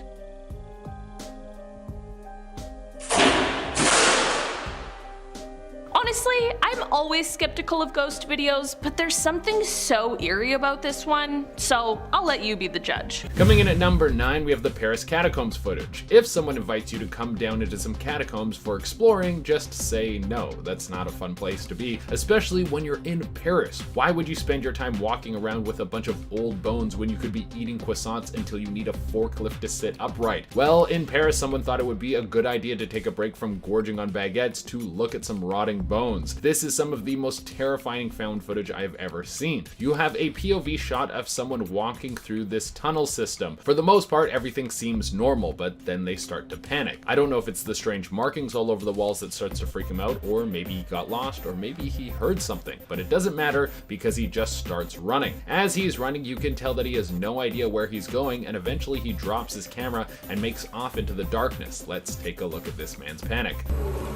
Honestly, I'm always skeptical of ghost videos, but there's something so eerie about this one, so I'll let you be the judge.
Coming in at number 9, we have the Paris catacombs footage. If someone invites you to come down into some catacombs for exploring, just say no. That's not a fun place to be, especially when you're in Paris. Why would you spend your time walking around with a bunch of old bones when you could be eating croissants until you need a forklift to sit upright? Well, in Paris, someone thought it would be a good idea to take a break from gorging on baguettes to look at some rotting bones. This is some of the most terrifying found footage I have ever seen. You have a POV shot of someone walking through this tunnel system. For the most part, everything seems normal, but then they start to panic. I don't know if it's the strange markings all over the walls that starts to freak him out, or maybe he got lost, or maybe he heard something, but it doesn't matter because he just starts running. As he's running, you can tell that he has no idea where he's going, and eventually he drops his camera and makes off into the darkness. Let's take a look at this man's panic.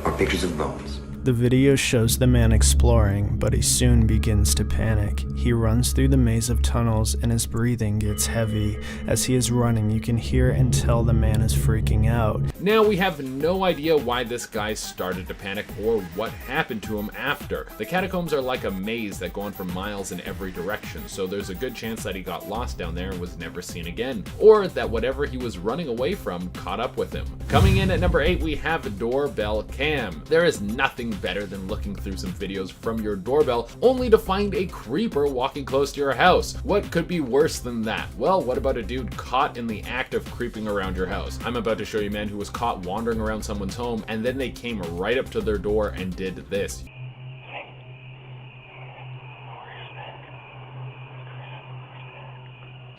Are pictures of bones.
The video shows the man exploring, but he soon begins to panic. He runs through the maze of tunnels and his breathing gets heavy. As he is running, you can hear and tell the man is freaking out.
Now we have no idea why this guy started to panic or what happened to him after. The catacombs are like a maze that go on for miles in every direction, so there's a good chance that he got lost down there and was never seen again, or that whatever he was running away from caught up with him. Coming in at number 8, we have Doorbell Cam. There is nothing better than looking through some videos from your doorbell only to find a creeper walking close to your house. What could be worse than that? Well, what about a dude caught in the act of creeping around your house? I'm about to show you a man who was caught wandering around someone's home, and then they came right up to their door and did this.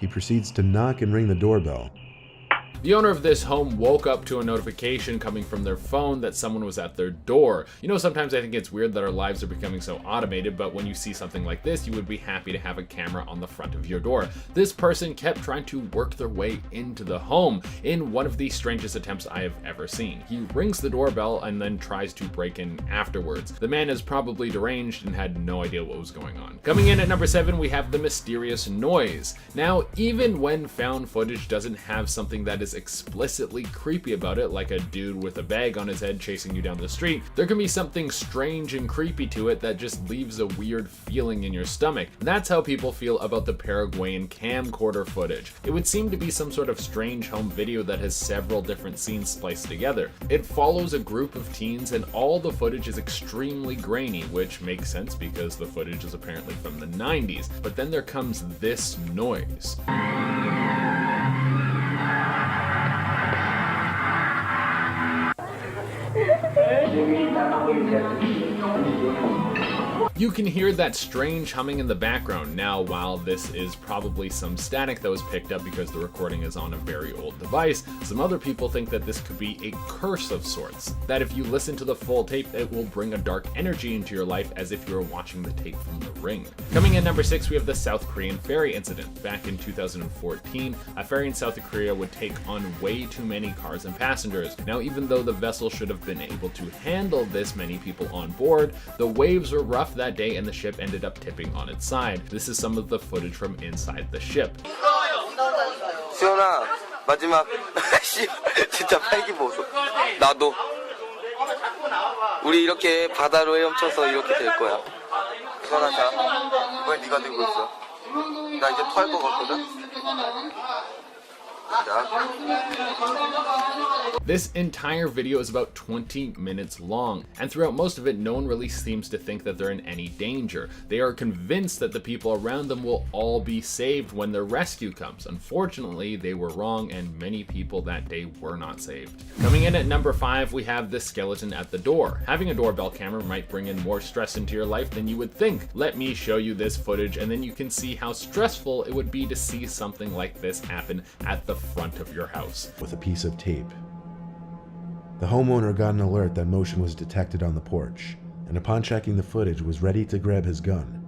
He proceeds to knock and ring the doorbell.
The owner of this home woke up to a notification coming from their phone that someone was at their door. You know, sometimes I think it's weird that our lives are becoming so automated, but when you see something like this, you would be happy to have a camera on the front of your door. This person kept trying to work their way into the home in one of the strangest attempts I have ever seen. He rings the doorbell and then tries to break in afterwards. The man is probably deranged and had no idea what was going on. Coming in at number 7, we have the mysterious noise. Now, even when found footage doesn't have something that is explicitly creepy about it, like a dude with a bag on his head chasing you down the street, there can be something strange and creepy to it that just leaves a weird feeling in your stomach. And that's how people feel about the Paraguayan camcorder footage. It would seem to be some sort of strange home video that has several different scenes spliced together. It follows a group of teens and all the footage is extremely grainy, which makes sense because the footage is apparently from the 90s. But then there comes this noise. You can hear that strange humming in the background. Now, while this is probably some static that was picked up because the recording is on a very old device, some other people think that this could be a curse of sorts. That if you listen to the full tape, it will bring a dark energy into your life as if you were watching the tape from The Ring. Coming in number 6, we have the South Korean ferry incident. Back in 2014, a ferry in South Korea would take on way too many cars and passengers. Now, even though the vessel should have been able to handle this many people on board, the waves were rough that that day and the ship ended up tipping on its side. This is some of the footage from inside the ship.
수연아, 마지막. 진짜 팔기 보소. 나도. 우리 이렇게 바다로 헤엄쳐서 이렇게 될 거야. 수연아, 자. 왜 네가 들고 있어? 나 이제 토할 것 같거든?
This entire video is about 20 minutes long, and throughout most of it, no one really seems to think that they're in any danger. They are convinced that the people around them will all be saved when their rescue comes. Unfortunately, they were wrong, and many people that day were not saved. Coming in at number 5, we have the skeleton at the door. Having a doorbell camera might bring in more stress into your life than you would think. Let me show you this footage, and then you can see how stressful it would be to see something like this happen at the front of your house.
With a piece of tape. The homeowner got an alert that motion was detected on the porch, and upon checking the footage was ready to grab his gun.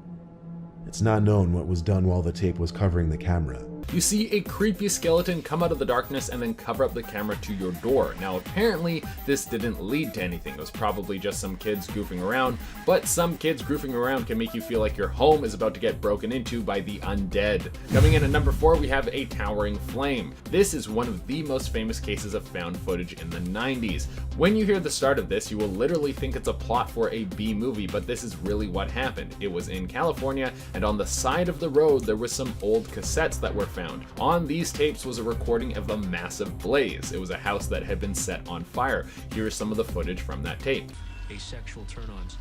It's not known what was done while the tape was covering the camera.
You see a creepy skeleton come out of the darkness and then cover up the camera to your door. Now apparently this didn't lead to anything. It was probably just some kids goofing around, but some kids goofing around can make you feel like your home is about to get broken into by the undead. Coming in at number 4, we have a towering flame. This is one of the most famous cases of found footage in the 90s. When you hear the start of this, you will literally think it's a plot for a B movie, but this is really what happened. It was in California, and on the side of the road there were some old cassettes that were found. On these tapes was a recording of a massive blaze. It was a house that had been set on fire. Here is some of the footage from that tape.
Asexual turn-ons.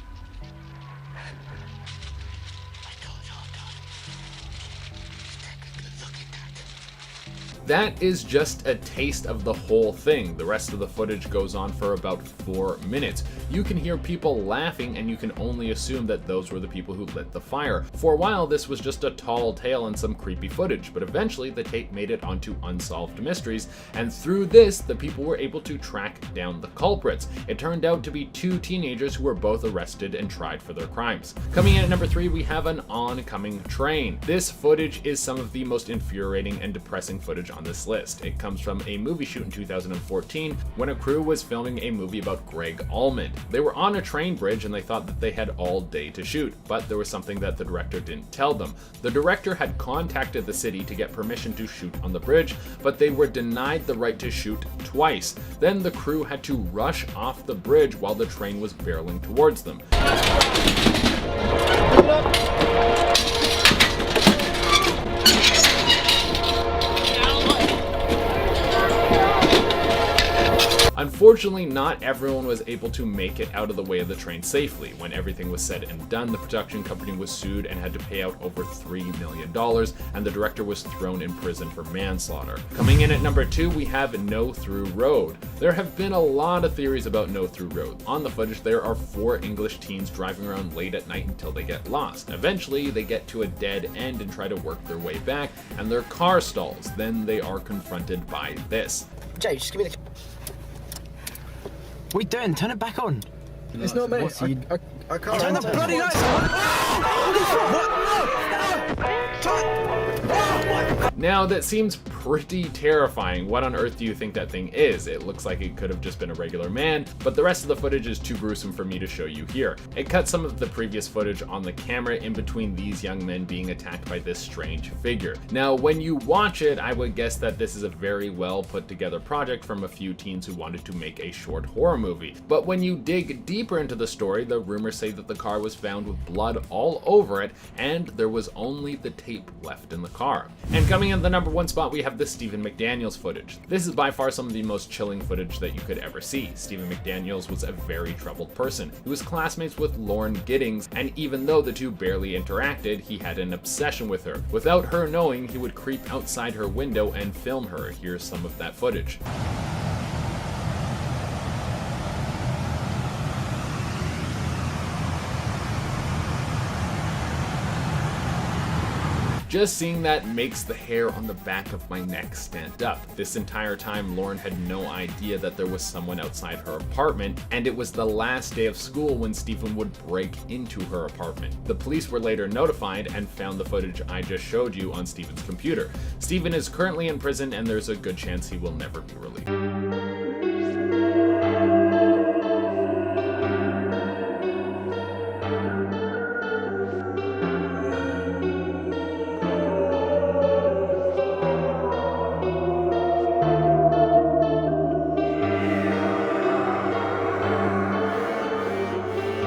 That is just a taste of the whole thing. The rest of the footage goes on for about 4 minutes. You can hear people laughing, and you can only assume that those were the people who lit the fire. For a while, this was just a tall tale and some creepy footage, but eventually the tape made it onto Unsolved Mysteries, and through this, the people were able to track down the culprits. It turned out to be 2 teenagers who were both arrested and tried for their crimes. Coming in at number 3, we have an oncoming train. This footage is some of the most infuriating and depressing footage on this list. It comes from a movie shoot in 2014 when a crew was filming a movie about Greg Almond. They were on a train bridge and they thought that they had all day to shoot, but there was something that the director didn't tell them. The director had contacted the city to get permission to shoot on the bridge, but they were denied the right to shoot twice. Then the crew had to rush off the bridge while the train was barreling towards them. Unfortunately, not everyone was able to make it out of the way of the train safely. When everything was said and done, the production company was sued and had to pay out over $3 million, and the director was thrown in prison for manslaughter. Coming in at number 2, we have No Through Road. There have been a lot of theories about No Through Road. On the footage, there are 4 English teens driving around late at night until they get lost. Eventually, they get to a dead end and try to work their way back, and their car stalls. Then they are confronted by this.
Jay, just give me the...
What are you doing? Turn it back on.
It's not me. I can't.
Turn the bloody lights on.
Now that seems pretty terrifying. What on earth do you think that thing is? It looks like it could have just been a regular man, but the rest of the footage is too gruesome for me to show you here. It cut some of the previous footage on the camera in between these young men being attacked by this strange figure. Now, when you watch it, I would guess that this is a very well put together project from a few teens who wanted to make a short horror movie. But when you dig deeper into the story, the rumors say that the car was found with blood all over it, and there was only the tape left in the car. And coming in the number 1 spot, we have the Stephen McDaniels footage. This is by far some of the most chilling footage that you could ever see. Stephen McDaniels was a very troubled person. He was classmates with Lauren Giddings, and even though the two barely interacted, he had an obsession with her. Without her knowing, he would creep outside her window and film her. Here's some of that footage. Just seeing that makes the hair on the back of my neck stand up. This entire time, Lauren had no idea that there was someone outside her apartment, and it was the last day of school when Stephen would break into her apartment. The police were later notified and found the footage I just showed you on Stephen's computer. Stephen is currently in prison, and there's a good chance he will never be released.